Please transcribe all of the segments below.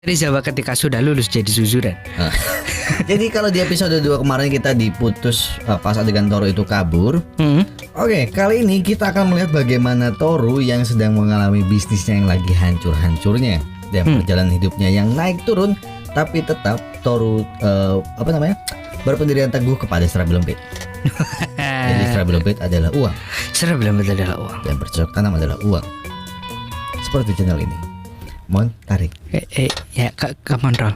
Rizawa ketika sudah lulus jadi Suzuran. Jadi kalau di episode 2 kemarin kita diputus pas adegan Toru itu kabur. Oke, kali ini kita akan melihat bagaimana Toru yang sedang mengalami bisnisnya yang lagi hancur-hancurnya dan perjalanan hidupnya yang naik turun, tapi tetap Toru berpendirian teguh kepada serabi lempit. Jadi serabi lempit adalah uang. Serabi lempit adalah uang. Dan bercocok tanam adalah uang. Seperti channel ini. Mon, tarik. Ya, come on, roll.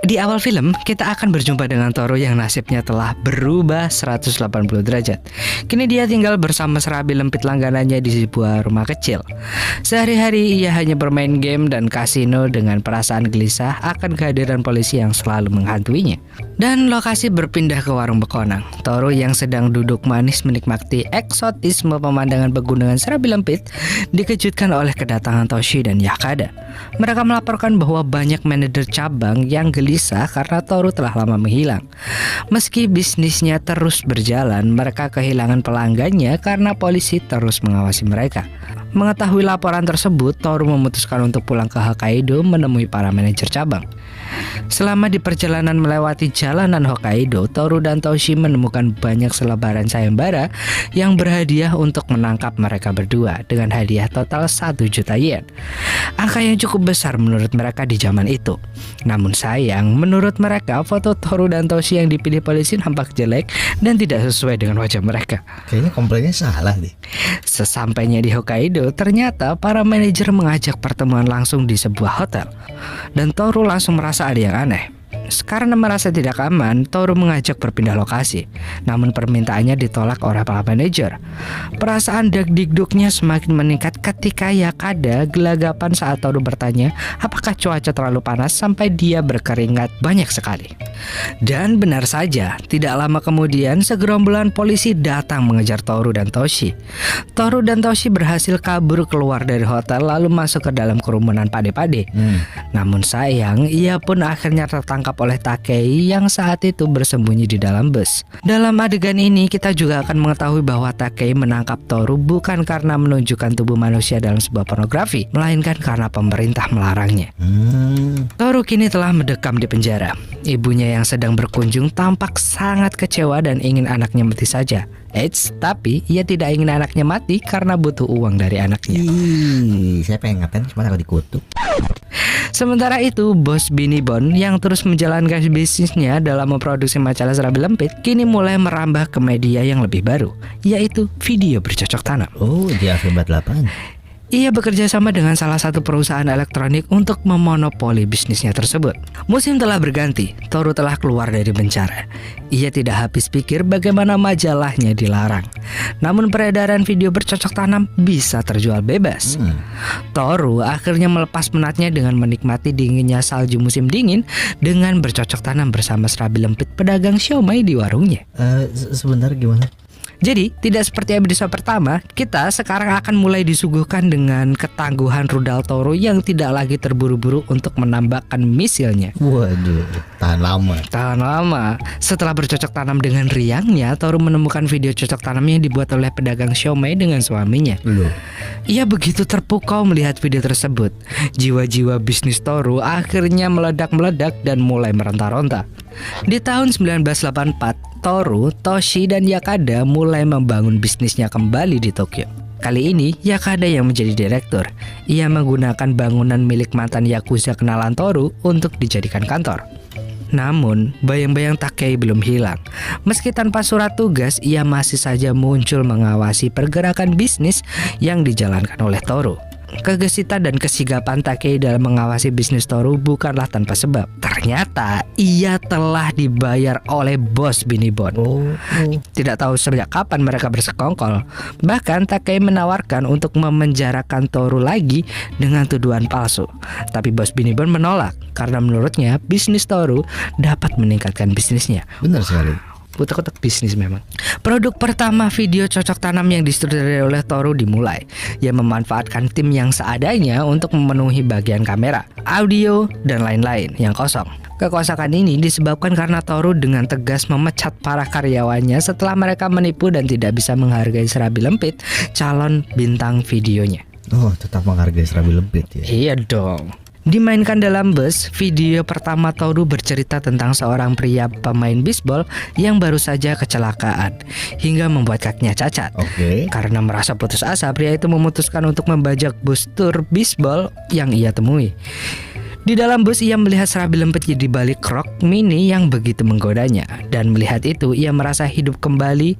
Di awal film kita akan berjumpa dengan Toru yang nasibnya telah berubah 180 derajat. Kini dia tinggal bersama serabi lempit langganannya di sebuah rumah kecil. Sehari-hari ia hanya bermain game dan kasino dengan perasaan gelisah akan kehadiran polisi yang selalu menghantuinya. Dan lokasi berpindah ke warung bekonang. Toru yang sedang duduk manis menikmati eksotisme pemandangan pegunungan serabi lempit dikejutkan oleh kedatangan Toshi dan Yakada. Mereka melaporkan bahwa banyak manajer cabang yang gelisah karena Toru telah lama menghilang. Meski bisnisnya terus berjalan, mereka kehilangan pelanggannya karena polisi terus mengawasi mereka. Mengetahui laporan tersebut, Toru memutuskan untuk pulang ke Hokkaido menemui para manajer cabang. Selama di perjalanan melewati jalanan Hokkaido, Toru dan Toshi menemukan banyak selebaran sayembara yang berhadiah untuk menangkap mereka berdua dengan hadiah total 1 juta yen. Angka yang cukup besar menurut mereka di zaman itu. Namun sayang, menurut mereka foto Toru dan Toshi yang dipilih polisi nampak jelek dan tidak sesuai dengan wajah mereka. Kayaknya komplainnya salah deh. Sesampainya di Hokkaido, ternyata para manajer mengajak pertemuan langsung di sebuah hotel. Dan Toru langsung merasa ada yang aneh. Karena merasa tidak aman, Toru mengajak berpindah lokasi. Namun permintaannya ditolak oleh para manajer. Perasaan dag-digdugnya semakin meningkat ketika Yakada gelagapan saat Toru bertanya apakah cuaca terlalu panas sampai dia berkeringat banyak sekali. Dan benar saja, tidak lama kemudian segerombolan polisi datang mengejar Toru dan Toshi. Toru dan Toshi berhasil kabur keluar dari hotel lalu masuk ke dalam kerumunan pade-pade. Namun sayang, ia pun akhirnya tertangkap oleh Takei yang saat itu bersembunyi di dalam bus. Dalam adegan ini kita juga akan mengetahui bahwa Takei menangkap Toru bukan karena menunjukkan tubuh manusia dalam sebuah pornografi, melainkan karena pemerintah melarangnya. Toru kini telah mendekam di penjara. Ibunya yang sedang berkunjung tampak sangat kecewa dan ingin anaknya mati saja. Tapi ia tidak ingin anaknya mati karena butuh uang dari anaknya. Saya pengen ngapain cuma takut dikutuk. Sementara itu, bos Binibon yang terus menjalankan bisnisnya dalam memproduksi majalah serabi lempit kini mulai merambah ke media yang lebih baru, yaitu video bercocok tanam. Oh, dia Alfabet 8. Ia bekerja sama dengan salah satu perusahaan elektronik untuk memonopoli bisnisnya tersebut. Musim telah berganti, Toru telah keluar dari penjara. Ia tidak habis pikir bagaimana majalahnya dilarang. Namun peredaran video bercocok tanam bisa terjual bebas. Toru akhirnya melepas penatnya dengan menikmati dinginnya salju musim dingin dengan bercocok tanam bersama serabi lempit pedagang siomay di warungnya. Sebentar, gimana? Jadi, tidak seperti episode pertama, kita sekarang akan mulai disuguhkan dengan ketangguhan rudal Toru yang tidak lagi terburu-buru untuk menambahkan misilnya. Waduh, tahan lama. Setelah bercocok tanam dengan riangnya, Toru menemukan video cocok tanam yang dibuat oleh pedagang siomay dengan suaminya. Ia begitu terpukau melihat video tersebut. Jiwa-jiwa bisnis Toru akhirnya meledak-meledak dan mulai meronta-ronta. Di tahun 1984, Toru, Toshi, dan Yakada mulai membangun bisnisnya kembali di Tokyo. Kali ini, Yakada yang menjadi direktur. Ia menggunakan bangunan milik mantan Yakuza kenalan Toru untuk dijadikan kantor. Namun, bayang-bayang Takei belum hilang. Meski tanpa surat tugas, ia masih saja muncul mengawasi pergerakan bisnis yang dijalankan oleh Toru. Kegesitan dan kesigapan Takei dalam mengawasi bisnis Toru bukanlah tanpa sebab. Ternyata ia telah dibayar oleh bos Binibon. Tidak tahu sejak kapan mereka bersekongkol. Bahkan Takei menawarkan untuk memenjarakan Toru lagi dengan tuduhan palsu. Tapi bos Binibon menolak karena menurutnya bisnis Toru dapat meningkatkan bisnisnya. Benar sekali. Utak-utak bisnis memang. Produk pertama video cocok tanam yang disutradari oleh Toru dimulai. Ia memanfaatkan tim yang seadanya untuk memenuhi bagian kamera, audio, dan lain-lain yang kosong. Kekosakan ini disebabkan karena Toru dengan tegas memecat para karyawannya setelah mereka menipu dan tidak bisa menghargai serabi lempit calon bintang videonya. Oh, tetap menghargai serabi lempit ya. Iya dong. Dimainkan dalam bus, video pertama Toru bercerita tentang seorang pria pemain bisbol yang baru saja kecelakaan hingga membuat kakinya cacat. Oke. Karena merasa putus asa, pria itu memutuskan untuk membajak bus tur bisbol yang ia temui. Di dalam bus ia melihat serabi lempit di balik rok mini yang begitu menggodanya. Dan melihat itu ia merasa hidup kembali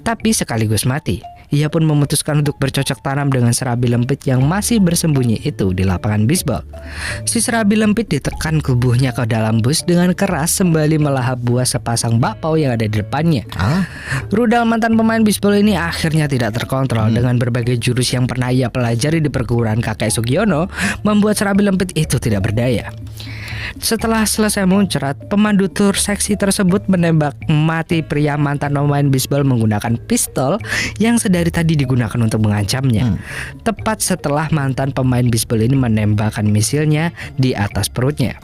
tapi sekaligus mati. Ia pun memutuskan untuk bercocok tanam dengan serabi lempit yang masih bersembunyi itu di lapangan bisbol. Si serabi lempit ditekan tubuhnya ke dalam bus dengan keras sembari melahap buah sepasang bakpao yang ada di depannya. Rudal mantan pemain bisbol ini akhirnya tidak terkontrol dengan berbagai jurus yang pernah ia pelajari di perguruan kakek Sugiono, membuat serabi lempit itu tidak berdaya. Setelah selesai muncrat, pemandu tur seksi tersebut menembak mati pria mantan pemain bisbol menggunakan pistol yang sedari tadi digunakan untuk mengancamnya. Tepat setelah mantan pemain bisbol ini menembakkan misilnya di atas perutnya.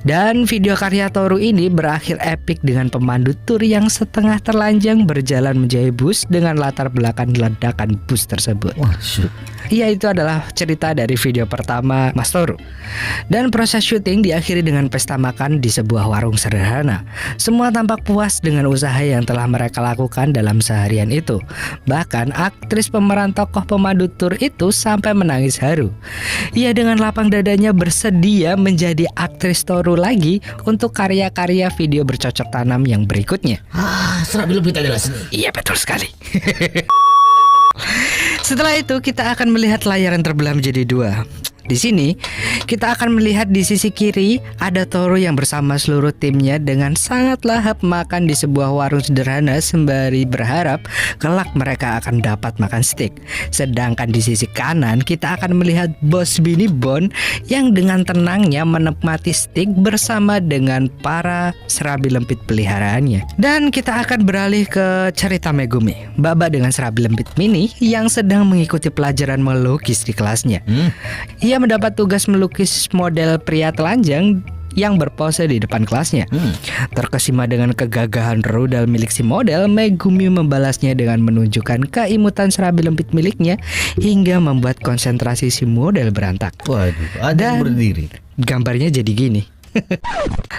Dan video karya Toru ini berakhir epik dengan pemandu tur yang setengah terlanjang berjalan menjauhi bus dengan latar belakang ledakan bus tersebut. Wah, shoot. Iya, itu adalah cerita dari video pertama Mas Toru. Dan proses syuting diakhiri dengan pesta makan di sebuah warung sederhana. Semua tampak puas dengan usaha yang telah mereka lakukan dalam seharian itu. Bahkan aktris pemeran tokoh pemandu tur itu sampai menangis haru. Ia dengan lapang dadanya bersedia menjadi aktris Toru lagi untuk karya-karya video bercocok tanam yang berikutnya. Serabi lempit adalah seni. Iya, betul sekali. Setelah itu kita akan melihat layar yang terbelah menjadi dua. Di sini kita akan melihat di sisi kiri ada Toru yang bersama seluruh timnya dengan sangat lahap makan di sebuah warung sederhana sembari berharap kelak mereka akan dapat makan steak. Sedangkan di sisi kanan kita akan melihat Bos Binibon yang dengan tenangnya menikmati steak bersama dengan para serabi lempit peliharaannya. Dan kita akan beralih ke cerita Megumi, Baba dengan serabi lempit mini yang sedang mengikuti pelajaran melukis di kelasnya. Ia mendapat tugas melukis model pria telanjang yang berpose di depan kelasnya. Terkesima dengan kegagahan rudal milik si model, Megumi membalasnya dengan menunjukkan keimutan serabi lempit miliknya hingga membuat konsentrasi si model berantak. Waduh, ada yang berdiri. Gambarnya jadi gini.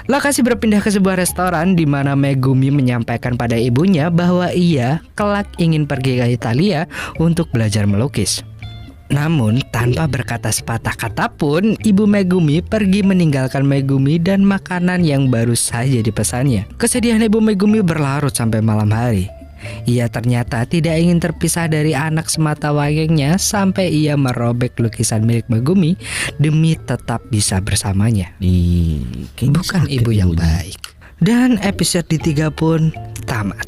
Lokasi berpindah ke sebuah restoran di mana Megumi menyampaikan pada ibunya bahwa ia kelak ingin pergi ke Italia untuk belajar melukis. Namun tanpa berkata sepatah kata pun, ibu Megumi pergi meninggalkan Megumi dan makanan yang baru saja dipesannya. Kesedihan ibu Megumi berlarut sampai malam hari. Ia ternyata tidak ingin terpisah dari anak semata wayangnya sampai ia merobek lukisan milik Megumi demi tetap bisa bersamanya. Bukan ibu yang baik. Dan episode di-3 pun tamat.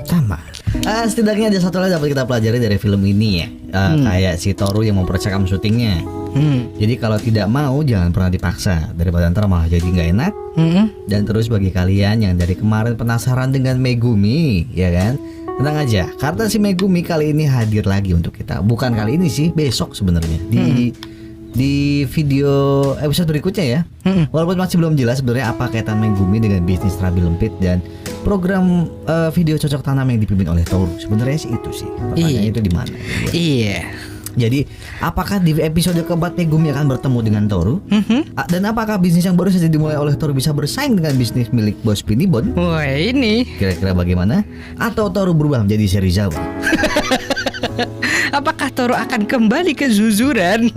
Setidaknya ada satu lagi dapat kita pelajari dari film ini ya. Kayak si Toru yang mempercakap syutingnya. Jadi kalau tidak mau jangan pernah dipaksa, daripada ntar malah jadi nggak enak. Dan terus bagi kalian yang dari kemarin penasaran dengan Megumi, ya kan, tenang aja, karena si Megumi kali ini hadir lagi untuk kita. Bukan kali ini sih, besok sebenarnya di video episode berikutnya ya. Walaupun masih belum jelas sebenarnya apa kaitan Megumi dengan bisnis serabi lempit dan program video cocok tanam yang dipimpin oleh Toru. Sebenarnya sih itu sih. Pertanyaannya itu di mana? Iya. Jadi apakah di episode keempat Megumi akan bertemu dengan Toru? Dan apakah bisnis yang baru saja dimulai oleh Toru bisa bersaing dengan bisnis milik Bos Binibon? Wah, ini Kira-kira bagaimana? Atau Toru berubah menjadi Serizawa? apakah Toru akan kembali ke Zuzuran?